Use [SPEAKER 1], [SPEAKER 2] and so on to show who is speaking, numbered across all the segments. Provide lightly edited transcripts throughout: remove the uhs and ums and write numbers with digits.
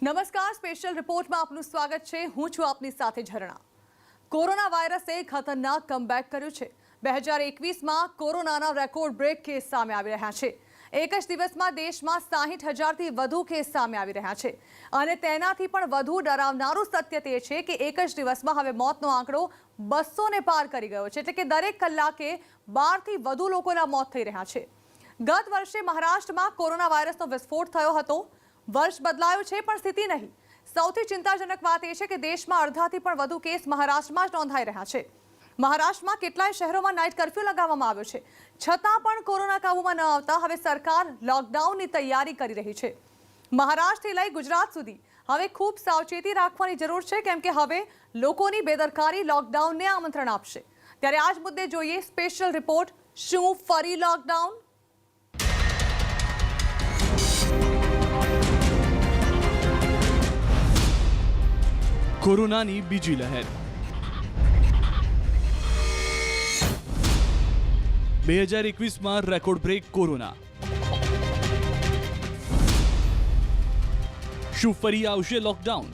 [SPEAKER 1] નમસ્કાર, સ્પેશિયલ રિપોર્ટમાં આપનું સ્વાગત છે। હું છું આપની સાથે ઝરણા। કોરોના વાયરસે ખતરનાક કમબેક કર્યું છે। 2021માં કોરોનાના રેકોર્ડ બ્રેક કેસ સામે આવી રહ્યા છે। એક જ દિવસમાં દેશમાં 60,000થી વધુ કેસ સામે આવી રહ્યા છે અને તેનાથી પણ વધુ ડરાવનારું સત્ય તે છે કે એક જ દિવસમાં હવે મોતનો આંકડો 200ને પાર કરી ગયો છે, એટલે કે દરેક કલાકે 12થી વધુ લોકોના મોત થઈ રહ્યા છે। ગત વર્ષે મહારાષ્ટ્રમાં કોરોના વાયરસનો વિસ્ફોટ થયો હતો। વર્ષ બદલાયું છે પણ સ્થિતિ નહીં। સૌથી ચિંતાજનક વાત એ છે કે દેશમાં અડધાથી પણ વધુ કેસ મહારાષ્ટ્રમાં જ નોંધાઈ રહ્યા છે। મહારાષ્ટ્રમાં કેટલાય શહેરોમાં નાઇટ કર્ફ્યુ લગાવવામાં આવ્યો છે, છતાં પણ કોરોના કાબૂમાં ન આવતા હવે સરકાર લોકડાઉનની તૈયારી કરી રહી છે। મહારાષ્ટ્રથી લઈ ગુજરાત સુધી હવે ખૂબ સાવચેતી રાખવાની જરૂર છે, કેમ કે હવે લોકોની બેદરકારી લોકડાઉનને આમંત્રણ આપશે। ત્યારે આ જ મુદ્દે જોઈએ સ્પેશિયલ રિપોર્ટ। શું ફરી લોકડાઉન?
[SPEAKER 2] કોરોનાની બીજી લહેર 2021માં રેકોર્ડ બ્રેક કોરોના। શું ફરી આવશે લોકડાઉન?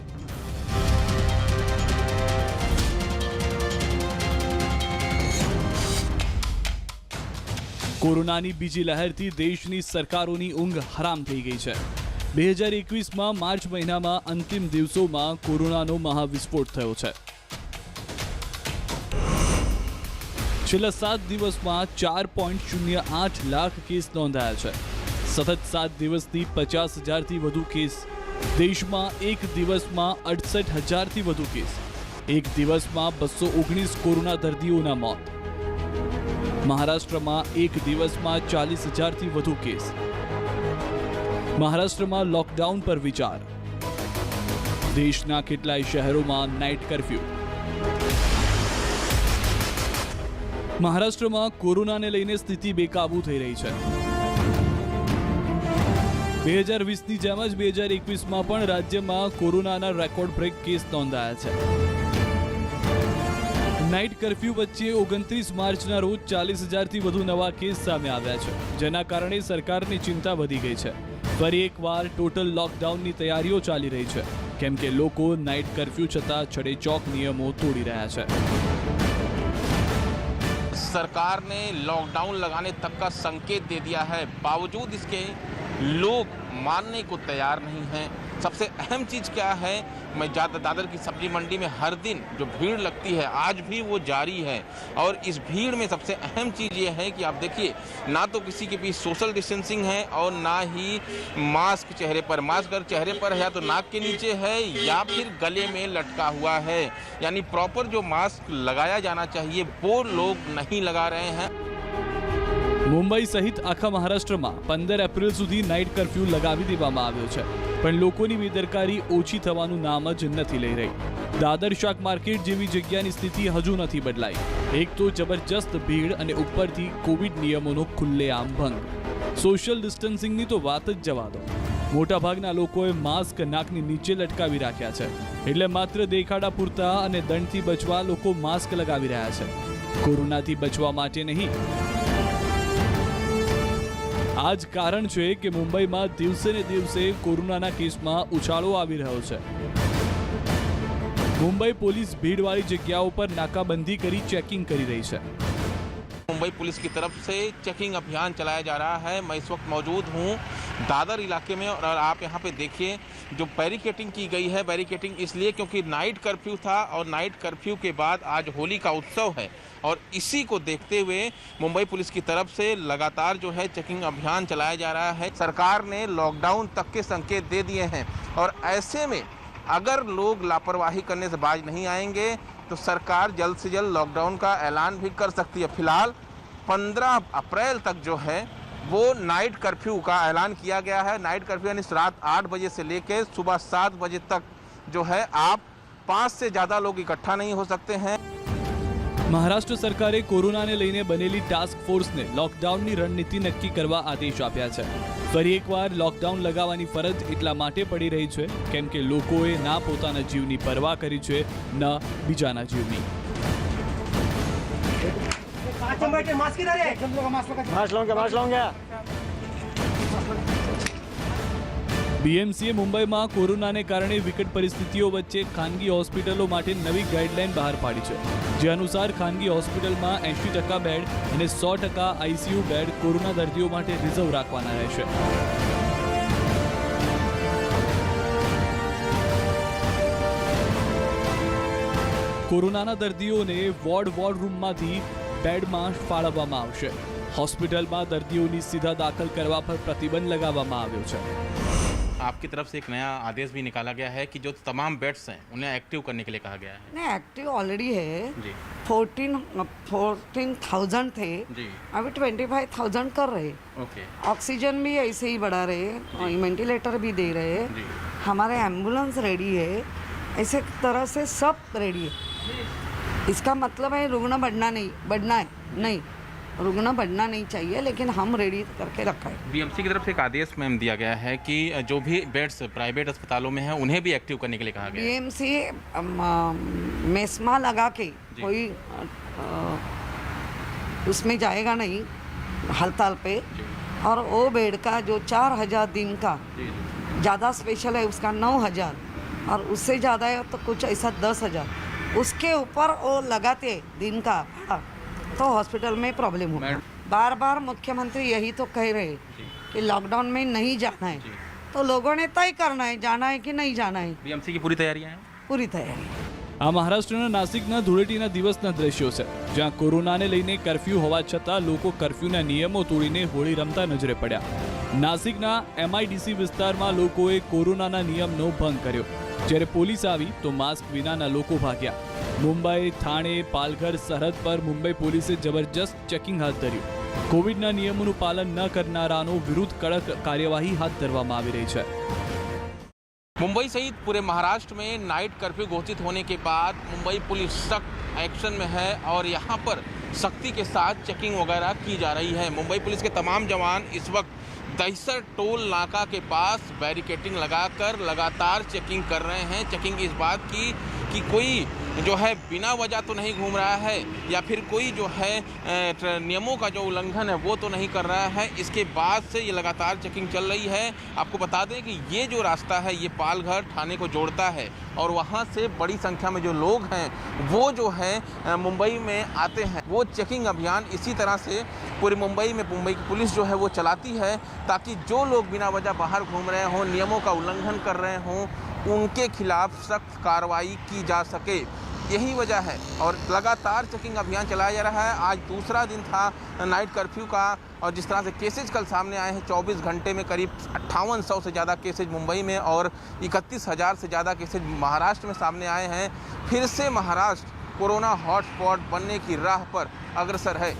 [SPEAKER 2] કોરોનાની બીજી લહેરથી દેશની સરકારોની ઊંઘ હરામ થઈ ગઈ છે। 2021માં માર્ચ મહિનામાં અંતિમ દિવસોમાં કોરોનાનો મહાવિસ્ફોટ થયો છે। છેલ્લા 7 દિવસમાં 4.08 લાખ કેસ નોંધાયા છે। સતત 7 દિવસથી 50,000થી વધુ કેસ। દેશમાં એક દિવસમાં 68,000થી વધુ કેસ। એક દિવસમાં 219 કોરોના દર્દીઓના મોત। મહારાષ્ટ્રમાં એક દિવસમાં 40,000થી વધુ કેસ। મહારાષ્ટ્રમાં લોકડાઉન પર વિચાર। દેશના કેટલાય શહેરોમાં નાઇટ કર્ફ્યુ। મહારાષ્ટ્રમાં કોરોનાને લઈને સ્થિતિ બેકાબૂ થઈ રહી છે। 2020ની જેમ જ 2021માં પણ રાજ્યમાં કોરોનાના રેકોર્ડ બ્રેક કેસ નોંધાયા છે। નાઇટ કર્ફ્યુ વચ્ચે 29 માર્ચના રોજ 40,000થી વધુ નવા કેસ સામે આવ્યા છે, જેના કારણે સરકારની ચિંતા વધી ગઈ છે। ફરી એકવાર ટોટલ લોકડાઉનની તૈયારીઓ ચાલી રહી છે, કેમ કે લોકો નાઇટ કર્ફ્યુ છતાં છડેચોક નિયમો તોડી રહ્યા છે।
[SPEAKER 3] सरकार ने लॉकडाउन लगाने तक का संकेत दे दिया है, बावजूद इसके लोग मानने को तैयार नहीं हैं। सबसे अहम चीज़ क्या है, मैं दादर की सब्जी मंडी में हर दिन जो भीड़ लगती है आज भी वो जारी है। और इस भीड़ में सबसे अहम चीज़ ये है कि आप देखिए, ना तो किसी के बीच सोशल डिस्टेंसिंग है और ना ही मास्क चेहरे पर। मास्क अगर चेहरे पर है या तो नाक के नीचे है या फिर गले में लटका हुआ है, यानी प्रॉपर जो मास्क लगाया जाना चाहिए वो लोग नहीं लगा रहे हैं।
[SPEAKER 2] મુંબઈ સહિત આખા મહારાષ્ટ્રમાં 15 એપ્રિલ સુધી નાઇટ કર્ફ્યુ લગાવી દેવામાં આવ્યો છે, પણ લોકોની બેદરકારી ઓછી થવાનું નામ જ નથી લઈ રહી। દાદર શાક માર્કેટ જેવી જગ્યાની સ્થિતિ હજુ નથી બદલાઈ। એક તો જબરજસ્ત ભીડ અને ઉપરથી કોવિડ નિયમોનો ખુલ્લેઆમ ભંગ। સોશિયલ ડિસ્ટન્સિંગની તો વાત જ જવા દો। મોટાભાગના લોકોએ માસ્ક નાકની નીચે લટકાવી રાખ્યા છે, એટલે માત્ર દેખાડા પૂરતા અને દંડથી બચવા લોકો માસ્ક લગાવી રહ્યા છે, કોરોનાથી બચવા માટે નહીં। આ જ કારણ છે કે મુંબઈમાં દિવસે ને દિવસે કોરોનાના કેસમાં ઉછાળો આવી રહ્યો છે। મુંબઈ પોલીસ ભીડવાળી જગ્યાઓ પર નાકાબંધી કરી ચેકિંગ કરી રહી છે।
[SPEAKER 3] मुंबई पुलिस की तरफ से चेकिंग अभियान चलाया जा रहा है। मैं इस वक्त मौजूद हूँ दादर इलाके में और आप यहाँ पे देखिए जो बैरिकेटिंग की गई है। बैरिकेटिंग इसलिए क्योंकि नाइट कर्फ्यू था और नाइट कर्फ्यू के बाद आज होली का उत्सव है और इसी को देखते हुए मुंबई पुलिस की तरफ से लगातार जो है चेकिंग अभियान चलाया जा रहा है। सरकार ने लॉकडाउन तक के संकेत दे दिए हैं और ऐसे में अगर लोग लापरवाही करने से बाज नहीं आएंगे तो सरकार जल्द से जल्द लॉकडाउन का ऐलान भी कर सकती है। फिलहाल 15 अप्रैल तक जो है वो नाइट कर्फ्यू का ऐलान किया गया है। नाइट कर्फ्यू यानी रात 8 बजे से लेकर सुबह 7 बजे तक जो है आप 5 से ज़्यादा लोग इकट्ठा नहीं हो सकते हैं।
[SPEAKER 2] મહારાષ્ટ્ર સરકારે કોરોનાને લઈને બનેલી ટાસ્ક ફોર્સને લોકડાઉનની રણનીતિ નક્કી કરવા આદેશ આપ્યા છે। ફરી એકવાર લોકડાઉન લગાવવાની ફરજ એટલા માટે પડી રહી છે કેમ કે લોકોએ ના પોતાના જીવની પરવા કરી છે, ન બીજાના જીવની। બીએમસીએ મુંબઈમાં કોરોનાને કારણે વિકટ પરિસ્થિતિઓ વચ્ચે ખાનગી હોસ્પિટલો માટે નવી ગાઈડલાઈન બહાર પાડી છે, જે અનુસાર ખાનગી હોસ્પિટલમાં 80% બેડ અને 100% આઈસીયુ બેડ કોરોના દર્દીઓ માટે રિઝર્વ રાખવાના રહેશે. કોરોનાના દર્દીઓને વોર્ડ રૂમમાંથી બેડમાં ફાળવવામાં આવશે. હોસ્પિટલમાં દર્દીઓની સીધા દાખલ કરવા પર પ્રતિબંધ લગાવવામાં આવ્યો છે.
[SPEAKER 3] आपकी तरफ से एक नया आदेश भी निकाला गया है कि जो तमाम बेड्स हैं उन्हें एक्टिव करने के लिए कहा गया है.
[SPEAKER 4] नहीं, एक्टिव ऑलरेडी है.
[SPEAKER 3] जी
[SPEAKER 4] 14,000 थे,
[SPEAKER 3] जी
[SPEAKER 4] अभी 25,000 कर रहे.
[SPEAKER 3] ओके
[SPEAKER 4] ऑक्सीजन भी ऐसे ही बढ़ा रहे, और वेंटिलेटर भी दे रहे.
[SPEAKER 3] जी
[SPEAKER 4] हमारे एम्बुलेंस रेडी है, ऐसे तरह से सब रेडी है. इसका मतलब है रुग्ण बढ़ना है नहीं, रुग्ण बढ़ना नहीं चाहिए, लेकिन हम रेडी करके रखा है.
[SPEAKER 3] बीएमसी की तरफ से एक आदेश मैम दिया गया है कि जो भी बेड्स प्राइवेट अस्पतालों में हैं उन्हें भी एक्टिव करने के लिए कहा गया है.
[SPEAKER 4] बीएमसी मेस्मा लगा के कोई उसमें जाएगा नहीं हड़ताल पे. और वो बेड का जो 4,000 दिन का ज़्यादा स्पेशल है उसका 9,000, और उससे ज़्यादा है तो कुछ ऐसा 10,000, उसके ऊपर वो लगाते दिन का भाड़ा तो हॉस्पिटल में प्रॉब्लम होगा. बार बार मुख्यमंत्री यही तो कह रहे कि लॉकडाउन में नहीं जाना है, तो लोगों ने तय करना है जाना है कि नहीं जाना है.
[SPEAKER 3] बीएमसी की पूरी तैयारियां हैं.
[SPEAKER 4] पूरी तैयारी.
[SPEAKER 2] આ મહારાષ્ટ્રના નાસિકના ધૂળેટીના દિવસના દ્રશ્યો છે, જ્યાં કોરોનાને લઈને કર્ફ્યુ હોવા છતાં લોકો કર્ફ્યુના નિયમો તોડીને હોળી રમતા નજરે પડ્યા. નાસિકના MIDC વિસ્તારમાં લોકોએ કોરોનાના નિયમનો ભંગ કર્યો, જ્યારે પોલીસ આવી તો માસ્ક વિનાના લોકો ભાગ્યા. મુંબઈ, થાણે, પાલઘર સરહદ પર મુંબઈ પોલીસે જબરજસ્ત ચેકિંગ હાથ ધર્યું. કોવિડના નિયમોનું પાલન ન કરનારાનો વિરુદ્ધ કડક કાર્યવાહી હાથ ધરવામાં આવી રહી છે.
[SPEAKER 3] मुंबई सहित पूरे महाराष्ट्र में नाइट कर्फ्यू घोषित होने के बाद मुंबई पुलिस सख्त एक्शन में है और यहाँ पर सख्ती के साथ चेकिंग वगैरह की जा रही है. मुंबई पुलिस के तमाम जवान इस वक्त दहिसर टोल नाका के पास बैरिकेटिंग लगाकर लगातार चेकिंग कर रहे हैं. चेकिंग इस बात की कि कोई जो है बिना वजह तो नहीं घूम रहा है या फिर कोई जो है नियमों का जो उल्लंघन है वो तो नहीं कर रहा है. इसके बाद से ये लगातार चेकिंग चल रही है. आपको बता दें कि ये जो रास्ता है ये पालघर थाने को जोड़ता है और वहाँ से बड़ी संख्या में जो लोग हैं वो जो है मुंबई में आते हैं. वो चेकिंग अभियान इसी तरह से पूरी मुंबई की पुलिस जो है वो चलाती है, ताकि जो लोग बिना वजह बाहर घूम रहे हों, नियमों का उल्लंघन कर रहे हों, उनके खिलाफ सख्त कार्रवाई की जा सके. यही वजह है और लगातार चेकिंग अभियान चलाया जा रहा है. आज दूसरा दिन था नाइट कर्फ्यू का और जिस तरह से केसेज कल सामने आए हैं 24 घंटे में करीब 5800 से ज़्यादा केसेज मुंबई में और 31,000 से ज़्यादा केसेज महाराष्ट्र में सामने आए हैं. फिर से महाराष्ट्र कोरोना हॉटस्पॉट बनने की राह पर अग्रसर है.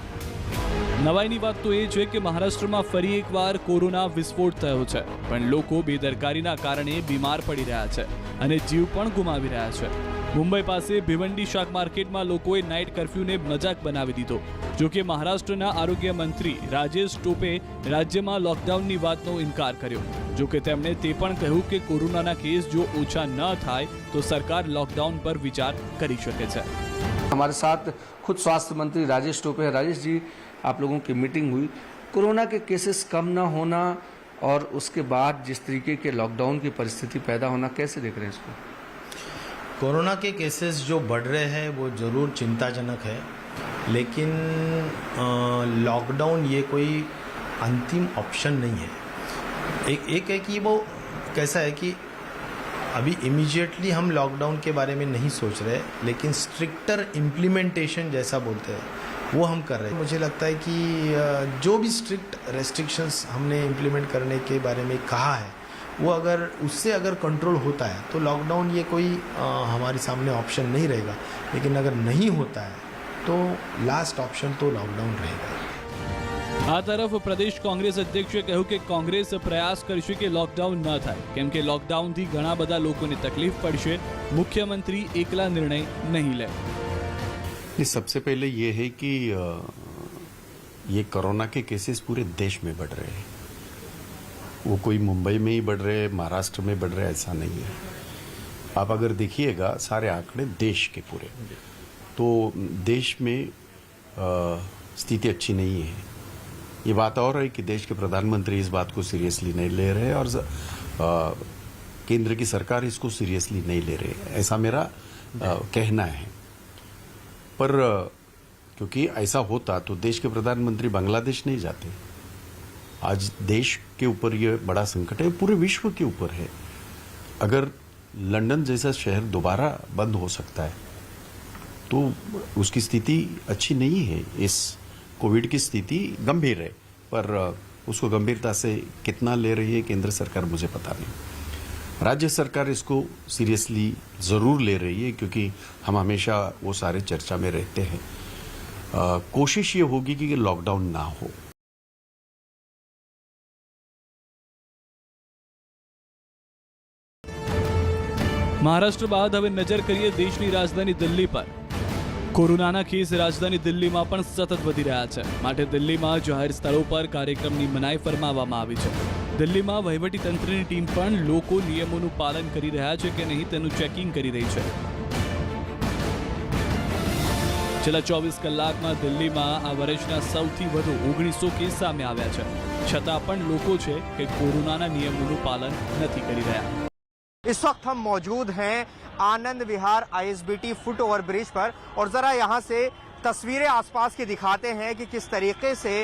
[SPEAKER 2] નવાઈની વાત તો એ છે કે મહારાષ્ટ્રમાં ફરી એકવાર કોરોના વિસ્ફોટ થયો છે, પણ લોકો બેદરકારીના કારણે બીમાર પડી રહ્યા છે અને જીવ પણ ગુમાવી રહ્યા છે. મુંબઈ પાસે ભિવંડી શાક માર્કેટમાં લોકોએ નાઇટ કર્ફ્યુને મજાક બનાવી દીધો. જો કે મહારાષ્ટ્રના આરોગ્ય મંત્રી રાજેશ ટોપે રાજ્યમાં લોકડાઉનની વાતનો ઇનકાર કર્યો. જો કે તેમણે તે પણ કહ્યું કે કોરોનાના કેસ જો ઓછા ન થાય તો સરકાર લોકડાઉન પર વિચાર કરી શકે છે.
[SPEAKER 5] हमारे साथ खुद स्वास्थ्य मंत्री राजेश टोपे हैं. राजेश जी, आप लोगों की मीटिंग हुई, कोरोना के केसेस कम ना होना और उसके बाद जिस तरीके के लॉकडाउन की परिस्थिति पैदा होना, कैसे देख रहे हैं इसको?
[SPEAKER 6] कोरोना के केसेस जो बढ़ रहे हैं वो ज़रूर चिंताजनक है, लेकिन लॉकडाउन ये कोई अंतिम ऑप्शन नहीं है. एक है कि वो कैसा है कि अभी इमीडिएटली हम लॉकडाउन के बारे में नहीं सोच रहे, लेकिन स्ट्रिक्टर इम्प्लीमेंटेशन जैसा बोलते हैं वो हम कर रहे हैं. मुझे लगता है कि जो भी स्ट्रिक्ट रेस्ट्रिक्शंस हमने इम्प्लीमेंट करने के बारे में कहा है वो अगर उससे अगर कंट्रोल होता है तो लॉकडाउन ये कोई हमारे सामने ऑप्शन नहीं रहेगा. लेकिन अगर नहीं होता है तो लास्ट ऑप्शन तो लॉकडाउन रहेगा.
[SPEAKER 2] આ તરફ પ્રદેશ કોંગ્રેસ અધ્યક્ષે કહ્યું કે કોંગ્રેસ પ્રયાસ કરશે કે લોકડાઉન ન થાય, કેમ કે લોકડાઉનથી ઘણા બધા લોકોને તકલીફ પડશે. મુખ્યમંત્રી એકલા નિર્ણય નહીં લે.
[SPEAKER 7] सबसे पहले ये है कि ये कोरोना के केसेस पूरे देश में बढ़ रहे हैं. वो कोई मुंबई में ही बढ़ रहे हैं, महाराष्ट्र में बढ़ रहे हैं, ऐसा नहीं है. आप अगर देखिएगा सारे आंकड़े देश के पूरे, तो देश में स्थिति अच्छी नहीं है. ये बात और है कि देश के प्रधानमंत्री इस बात को सीरियसली नहीं ले रहे और केंद्र की सरकार इसको सीरियसली नहीं ले रही, ऐसा मेरा कहना है। पर क्योंकि ऐसा होता तो देश के प्रधानमंत्री बांग्लादेश नहीं जाते। आज देश के ऊपर ये बड़ा संकट है, पूरे विश्व के ऊपर है। अगर लंदन जैसा शहर दोबारा बंद हो सकता है तो उसकी स्थिति अच्छी नहीं है। इस कोविड की स्थिति गंभीर है, पर उसको गंभीरता से कितना ले रही है केंद्र सरकार मुझे पता नहीं। राज्य सरकार इसको सीरियसली ज़रूर ले रही है, क्योंकि हम हमेशा वो सारे चर्चा में रहते हैं। कोशिश ये होगी कि लॉकडाउन ना हो।
[SPEAKER 2] મહારાષ્ટ્ર બાદ હવે નજર કરીએ દેશની રાજધાની દિલ્હી પર। કોરોનાના કેસ રાજધાની દિલ્હીમાં પણ સતત વધી રહ્યા છે, માટે દિલ્હીમાં જાહેર સ્થળો પર કાર્યક્રમની મનાઈ ફરમાવવામાં આવી છે। દિલ્હીમાં વહીવટીતંત્રની ટીમ પણ લોકો નિયમોનું પાલન કરી રહ્યા છે કે નહીં તેનું ચેકિંગ કરી રહી છે। છેલ્લા 24 કલાકમાં દિલ્હીમાં આ વર્ષના સૌથી વધુ 1900 કેસ સામે આવ્યા છે, છતાં પણ લોકો છે કે કોરોનાના નિયમોનું પાલન નથી કરી રહ્યા।
[SPEAKER 8] इस वक्त हम मौजूद हैं Anand Vihar ISBT foot over bridge पर और जरा यहाँ से तस्वीरें आसपास की दिखाते हैं कि किस तरीके से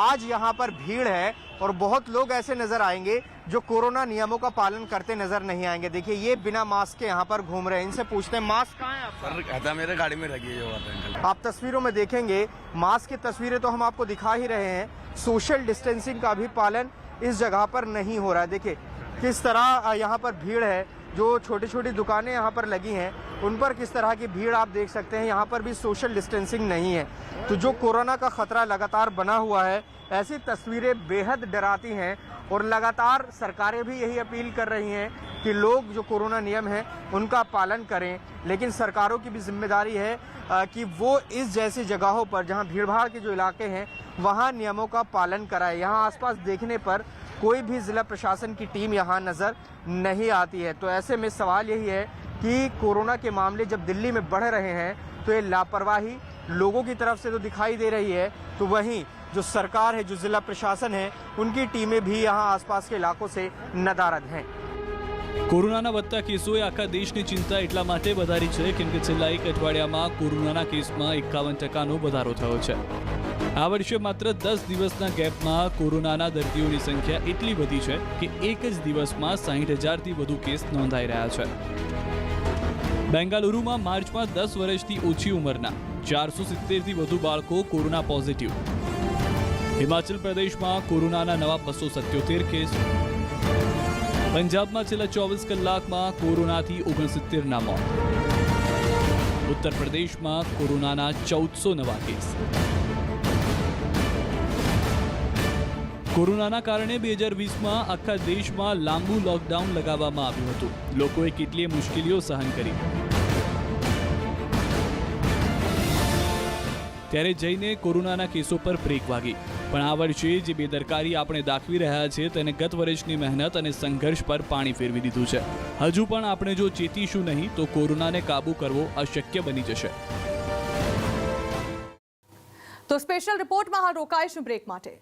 [SPEAKER 8] आज यहाँ पर भीड़ है और बहुत लोग ऐसे नजर आएंगे जो कोरोना नियमों का पालन करते नजर नहीं आएंगे। देखिए ये बिना मास्क के यहाँ पर घूम रहे हैं, इनसे पूछते हैं मास्क कहाँ है आपका?
[SPEAKER 9] सर मेरे गाड़ी में लगी है।
[SPEAKER 8] आप तस्वीरों में देखेंगे मास्क की तस्वीरें तो हम आपको दिखा ही रहे हैं, सोशल डिस्टेंसिंग का भी पालन इस जगह पर नहीं हो रहा है। देखिए किस तरह यहाँ पर भीड़ है, जो छोटी छोटी दुकानें यहाँ पर लगी हैं उन पर किस तरह की भीड़ आप देख सकते हैं। यहाँ पर भी सोशल डिस्टेंसिंग नहीं है, तो जो कोरोना का खतरा लगातार बना हुआ है, ऐसी तस्वीरें बेहद डराती हैं। और लगातार सरकारें भी यही अपील कर रही हैं कि लोग जो कोरोना नियम हैं उनका पालन करें, लेकिन सरकारों की भी जिम्मेदारी है कि वो इस जैसी जगहों पर जहाँ भीड़ भाड़ के जो इलाके हैं वहाँ नियमों का पालन कराए। यहाँ आसपास देखने पर कोई भी जिला प्रशासन की टीम यहाँ नज़र नहीं आती है। तो ऐसे में सवाल यही है कि कोरोना के मामले जब दिल्ली में बढ़ रहे हैं तो ये लापरवाही लोगों की तरफ से तो दिखाई दे रही है, तो वहीं जो सरकार है, जो जिला प्रशासन है, उनकी टीमें भी यहाँ आसपास के इलाकों से नदारद हैं।
[SPEAKER 2] કોરોનાના વધતા કેસોએ આખા દેશની ચિંતા એટલા માટે વધારી છે કેમ કે છેલ્લા એક અઠવાડિયામાં કોરોનાના કેસમાં 51% વધારો થયો છે। આ વર્ષે માત્ર 10 દિવસના ગેપમાં કોરોનાના દર્દીઓની સંખ્યા એટલી વધી છે કે એક જ દિવસમાં 60,000થી વધુ કેસ નોંધાઈ રહ્યા છે। બેંગાલુરુમાં માર્ચમાં 10 વર્ષથી ઓછી ઉંમરના 470થી વધુ બાળકો કોરોના પોઝિટિવ। હિમાચલ પ્રદેશમાં કોરોનાના નવા 277 કેસ। પંજાબમાં છેલ્લા 24 કલાકમાં કોરોનાથી 69ના મોત। ઉત્તર પ્રદેશમાં કોરોનાના 1400 નવા કેસ। કોરોનાના કારણે 2020માં આખા દેશમાં લાંબુ લોકડાઉન લગાવવામાં આવ્યું હતું। લોકોએ કેટલીય મુશ્કેલીઓ સહન કરી, ત્યારે જઈને કોરોનાના કેસો પર બ્રેક વાગી। પણ આ વર્ષે જે બેદરકારી આપણે દાખવી રહ્યા છે તેને ગત વર્ષની મહેનત અને સંઘર્ષ પર પાણી ફેરવી દીધું છે। હજુ પણ આપણે જો ચેતીશું નહીં તો કોરોનાને કાબૂ કરવો અશક્ય બની જશે।
[SPEAKER 1] તો સ્પેશિયલ રિપોર્ટમાં હાલ રોકાઈશું બ્રેક માટે।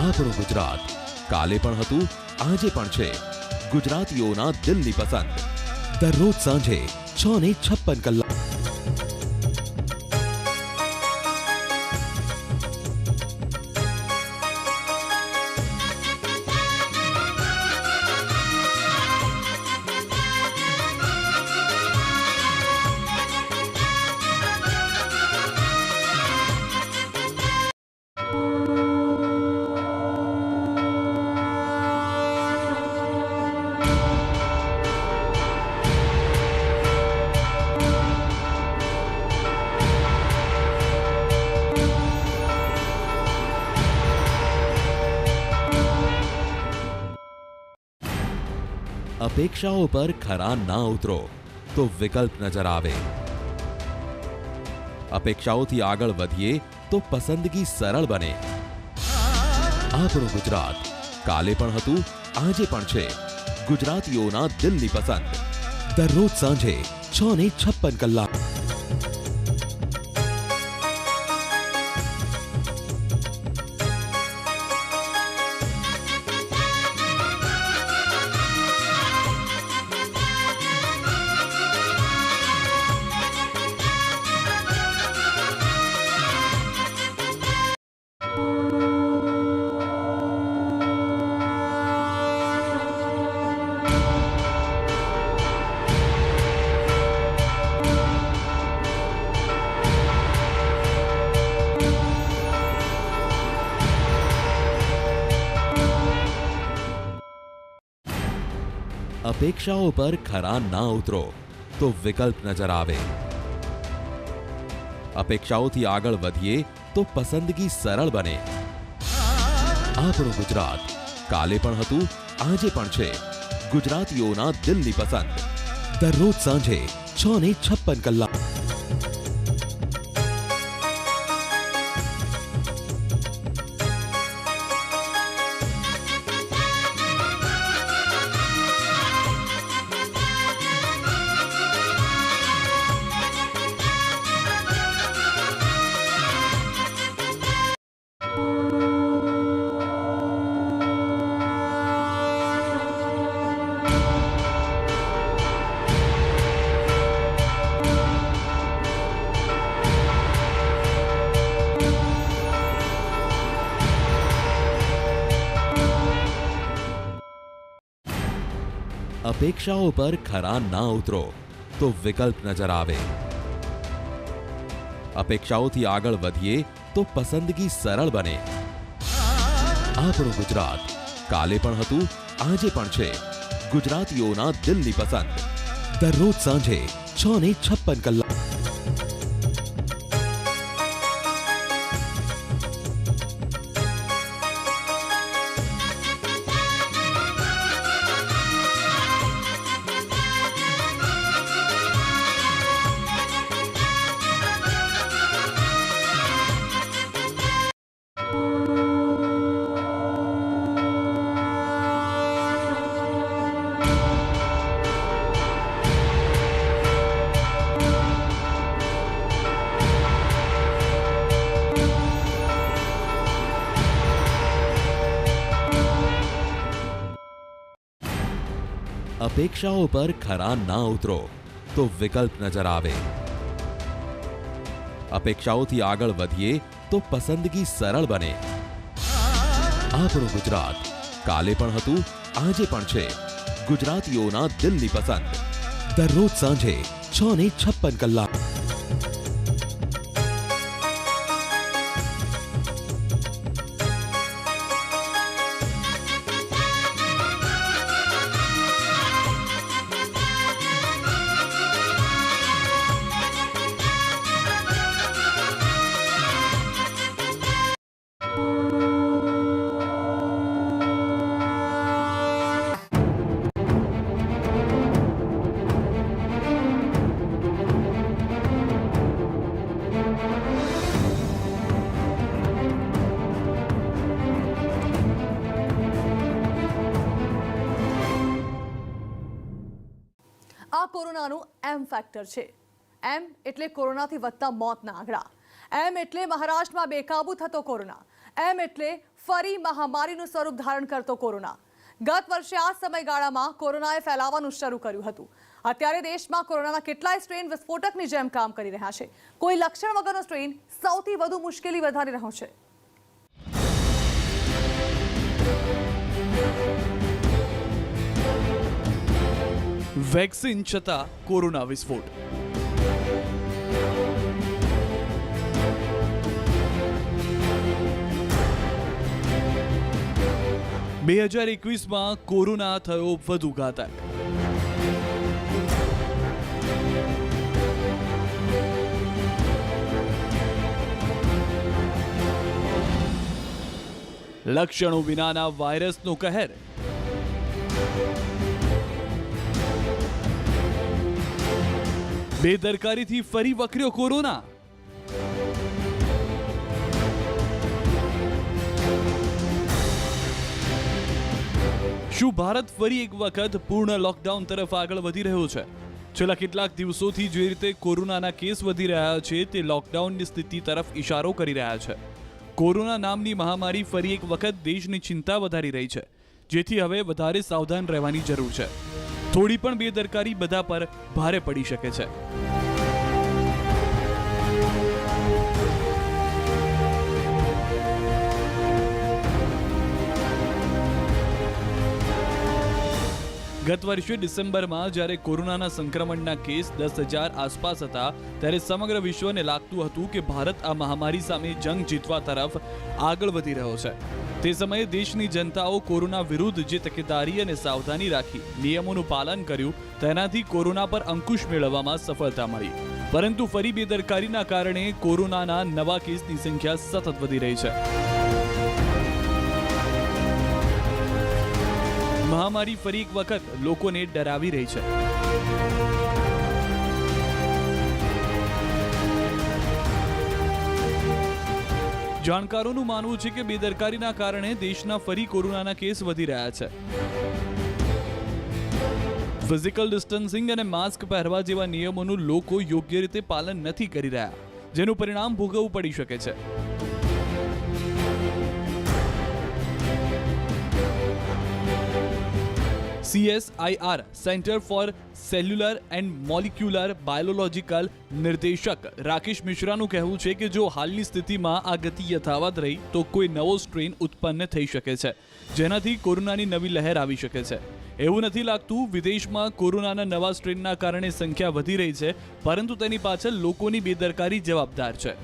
[SPEAKER 10] આપણું ગુજરાત કાલે પણ હતું, આજે પણ છે। ગુજરાતીઓના દિલની પસંદ દરરોજ સાંજે 6:56 કલાક। अपेक्षाओं पर खरा ना उतरो तो विकल्प नजर आवे। अपेक्षाओं थी आगळ वधीए तो पसंदगी सरल बने। આપણું ગુજરાત કાલે પણ હતું, આજે પણ છે. ગુજરાતીઓના દિલની પસંદ. દરરોજ સાંજે 6:56 કલાક. અપેક્ષાઓ પર ખરા ના ઉતરો તો વિકલ્પ નજર આવે. અપેક્ષાઓથી આગળ વધીએ તો પસંદગી સરળ બને. આપણું ગુજરાત કાલે પણ હતું, આજે પણ છે. ગુજરાતીઓના દિલની પસંદ. દરરોજ સાંજે 6:56 કલાક. અપેક્ષાઓ પર ખરા ના ઉતરો તો વિકલ્પ નજર આવે. અપેક્ષાઓથી આગળ વધીએ તો પસંદગી સરળ બને. આપણું ગુજરાત કાલે પણ હતું, આજે પણ છે. ગુજરાતીઓના દિલની પસંદ. દરરોજ સાંજે 6:56 કલાક. અપેક્ષાઓ પર ખરા ના ઉતરો તો વિકલ્પ નજર આવે. અપેક્ષાઓથી આગળ વધીએ તો પસંદગી સરળ બને. આપણું ગુજરાત કાલે પણ હતું, આજે પણ છે. ગુજરાતીઓના દિલની પસંદ. દરરોજ સાંજે 6:56 કલાક.
[SPEAKER 1] આ કોરોનાનું એમ ફેક્ટર છે. એમ એટલે કોરોનાથી વધતા મોતના આંકડા. એમ એટલે મહારાષ્ટ્રમાં બેકાબૂ થતો કોરોના. એમ એટલે ફરી મહામારીનું સ્વરૂપ ધારણ કરતો કોરોના. ગત વર્ષે આ સમયગાળામાં કોરોનાએ ફેલાવાનું શરૂ કર્યું હતું. અત્યારે દેશમાં કોરોનાના કેટલાય સ્ટ્રેન વિસ્ફોટકની જેમ કામ કરી રહ્યા છે. કોઈ લક્ષણ વગરનો સ્ટ્રેન સૌથી વધુ મુશ્કેલી વધારી રહ્યો છે.
[SPEAKER 2] વેક્સિન છતાં કોરોના વિસ્ફોટ. બે 2021માં કોરોના થયો વધુ ઘાતક. લક્ષણો વિનાના વાયરસનો કહેર. બેદરકારીથી ફરી વકર્યો કોરોના. શું ભારત ફરી એક વખત પૂર્ણ લોકડાઉન તરફ આગળ વધી રહ્યો છે? છેલ્લા કેટલાક દિવસોથી જે રીતે કોરોનાના કેસ વધી રહ્યા છે તે લોકડાઉનની સ્થિતિ તરફ ઇશારો કરી રહ્યા છે. કોરોના નામની મહામારી ફરી એક વખત દેશની ચિંતા વધારી રહી છે, જેથી હવે વધારે સાવધાન રહેવાની જરૂર છે. થોડી પણ બેદરકારી બધા પર ભારે પડી શકે છે. ગત વર્ષે ડિસેમ્બરમાં જ્યારે કોરોનાના સંક્રમણના કેસ 10,000 આસપાસ હતા, ત્યારે સમગ્ર વિશ્વને લાગતું હતું કે ભારત આ મહામારી સામે જંગ જીતવા તરફ આગળ વધી રહ્યો છે. તે સમયે દેશની જનતાઓ કોરોના વિરુદ્ધ જે તકેદારી અને સાવધાની રાખી નિયમોનું પાલન કર્યું, તેનાથી કોરોના પર અંકુશ મેળવવામાં સફળતા મળી. પરંતુ ફરી બેદરકારીના કારણે કોરોનાના નવા કેસની સંખ્યા સતત વધી રહી છે. મહામારી ફરી એક વખત લોકોને ડરાવી રહી છે. જાણકારોનું માનવું છે કે બેદરકારીના કારણે દેશના ફરી કોરોનાના કેસ વધી રહ્યા છે. ફિઝિકલ ડિસ્ટન્સિંગ અને માસ્ક પહેરવા જેવા નિયમોનું લોકો યોગ્ય રીતે પાલન નથી કરી રહ્યા, જેનું પરિણામ ભોગવવું પડી શકે છે. CSIR centre for cellular and molecular biological નિર્દેશક રાકેશ મિશ્રાનું કહેવું છે કે જો હાલની સ્થિતિમાં આ ગતિ યથાવત રહી તો કોઈ નવો સ્ટ્રેન ઉત્પન્ન થઈ શકે છે, જેનાથી કોરોનાની નવી લહેર આવી શકે છે. એવું નથી લાગતું વિદેશમાં કોરોનાના નવા સ્ટ્રેનના કારણે સંખ્યા વધી રહી છે, પરંતુ તેની પાછળ લોકોની બેદરકારી જવાબદાર છે.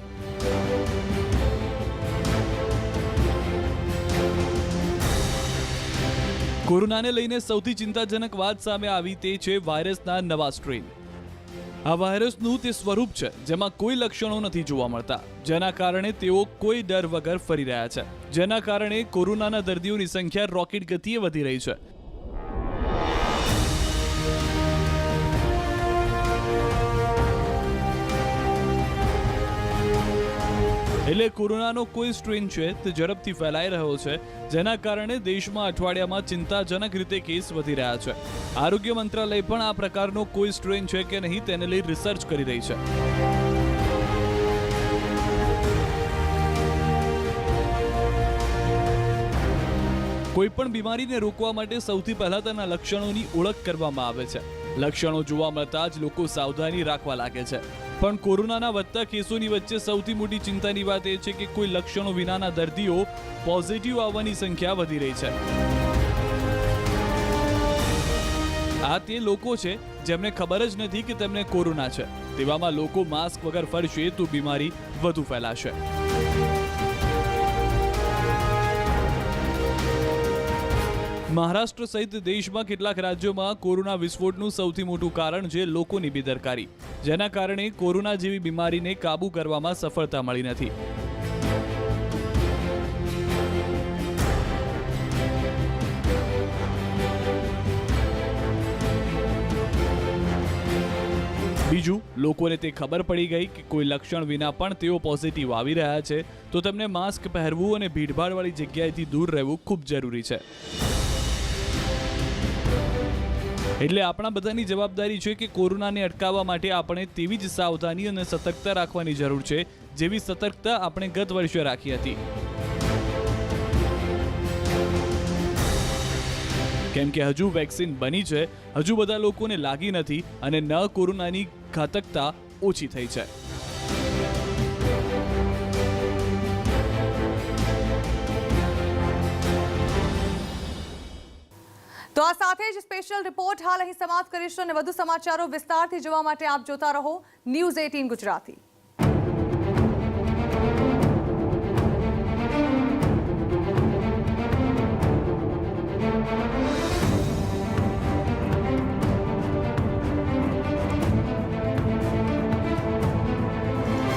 [SPEAKER 2] કોરોનાને લઈને સૌથી ચિંતાજનક વાત સામે આવી તે છે વાયરસના નવા સ્ટ્રેન. આ વાયરસનું તે સ્વરૂપ છે જેમાં કોઈ લક્ષણો નથી જોવા મળતા, જેના કારણે તેઓ કોઈ ડર વગર ફરી રહ્યા છે, જેના કારણે કોરોનાના દર્દીઓની સંખ્યા રોકેટ ગતિએ વધી રહી છે. એટલે કોરોનાનો કોઈ સ્ટ્રેન છે તે ઝડપથી ફેલાઈ રહ્યો છે, જેના કારણે દેશમાં અઠવાડિયામાં ચિંતાજનક રીતે કેસ વધી રહ્યા છે. આરોગ્ય મંત્રાલય પણ આ પ્રકારનો કોઈ સ્ટ્રેન છે કે નહીં તેને લઈ રિસર્ચ કરી રહી છે. કોઈ પણ બીમારીને રોકવા માટે સૌથી પહેલા તેના લક્ષણોની ઓળખ કરવામાં આવે છે. લક્ષણો જોવા મળતા જ લોકો સાવધાની રાખવા લાગે છે. પણ કોરોનાના વધતા કેસોની વચ્ચે સૌથી મોટી ચિંતાની વાત એ છે કે કોઈ લક્ષણો વિનાના દર્દીઓ પોઝિટિવ આવવાની સંખ્યા વધી રહી છે. આ તે લોકો છે જેમને ખબર જ નથી કે તેમને કોરોના છે. તેવામાં લોકો માસ્ક વગર ફરશે તો બીમારી વધુ ફેલાશે. મહારાષ્ટ્ર સહિત દેશમાં કેટલાક રાજ્યોમાં કોરોના વિસ્ફોટનું સૌથી મોટું કારણ છે લોકોની બેદરકારી, જેના કારણે કોરોના જેવી બીમારીને કાબૂ કરવામાં સફળતા મળી નથી. બીજું, લોકોને તે ખબર પડી ગઈ કે કોઈ લક્ષણ વિના પણ તેઓ પોઝિટિવ આવી રહ્યા છે, તો તેમને માસ્ક પહેરવું અને ભીડભાડવાળી જગ્યાએથી દૂર રહેવું ખૂબ જરૂરી છે. એટલે આપણા બધાની જવાબદારી છે કે કોરોનાને અટકાવવા માટે આપણે તેવી જ સાવધાની અને સતર્કતા રાખવાની જરૂર છે જેવી સતર્કતા આપણે ગત વર્ષે રાખી હતી. કેમ કે હજુ વેક્સિન બની છે, હજુ બધા લોકોને લાગી નથી અને ન કોરોનાની ઘાતકતા ઓછી થઈ છે.
[SPEAKER 1] તો આ સાથે જ સ્પેશિયલ રિપોર્ટ હાલ અહીં સમાપ્ત કરીશું અને વધુ સમાચારો વિસ્તારથી જોવા માટે આપ જોતા રહો ન્યૂઝ 18 ગુજરાતી.